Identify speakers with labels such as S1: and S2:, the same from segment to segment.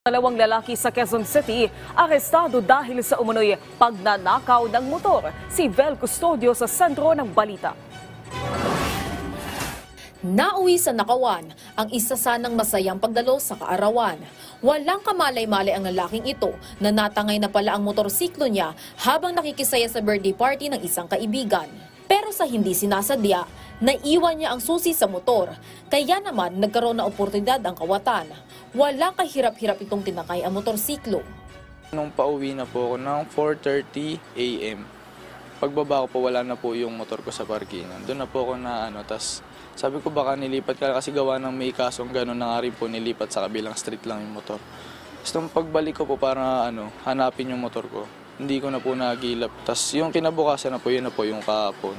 S1: Dalawang lalaki sa Quezon City arestado dahil sa umunoy pagnanakaw ng motor. Si Vel Custodio sa sentro ng balita.
S2: Nauwi sa nakawan ang isa sanang masayang pagdalo sa kaarawan. Walang kamalay-malay ang lalaking ito na natangay na pala ang motorsiklo niya habang nakikisaya sa birthday party ng isang kaibigan. Pero sa hindi sinasadya, naiwan niya ang susi sa motor. Kaya naman nagkaroon ng oportunidad ang kawatan. Walang kahirap-hirap itong tinakay ang motorsiklo.
S3: Nung pauwi na po ako ng 4:30 AM, pagbaba ko po wala na po yung motor ko sa parkingan. Doon na po ako na tas sabi ko baka nilipat ka kasi gawa ng may kasong gano'n na nga rin po nilipat sa kabilang street lang yung motor. Tapos nung pagbalik ko po para hanapin yung motor ko, hindi ko na po nagilap. Tapos yung kinabukasan na po, yun na po yung kahapon.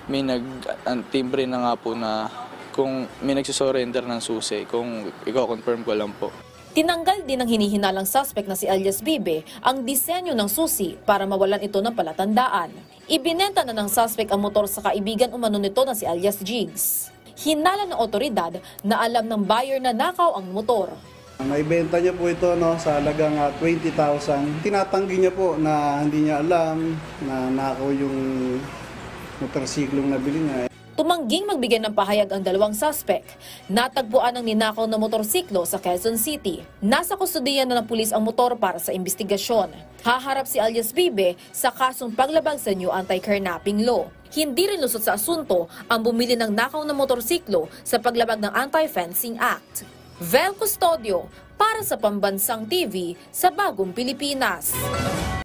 S3: May nag-timbre na nga po na kung may nagsusurrender ng susi, kung i-confirm ko lang po.
S2: Tinanggal din ng hinihinalang suspect na si alias Bibe ang disenyo ng susi para mawalan ito ng palatandaan. Ibinenta na ng suspect ang motor sa kaibigan umano nito na si alias Jigs. Hinala ng otoridad na alam ng buyer na nakaw ang motor.
S4: Naibenta niya po ito sa halagang 20,000. Tinatanggi niya po na hindi niya alam na nakaw yung motorsiklong nabili niya.
S2: Tumangging magbigay ng pahayag ang dalawang suspect. Natagpuan ang ninakaw na motorsiklo sa Quezon City. Nasa kustudiya na ng pulis ang motor para sa investigasyon. Haharap si alias Bibe sa kasong paglabag sa New Anti-Kidnapping Law. Hindi rin lusot sa asunto ang bumili ng nakaw na motorsiklo sa paglabag ng Anti-Fencing Act. Vel Custodio para sa Pambansang TV sa Bagong Pilipinas.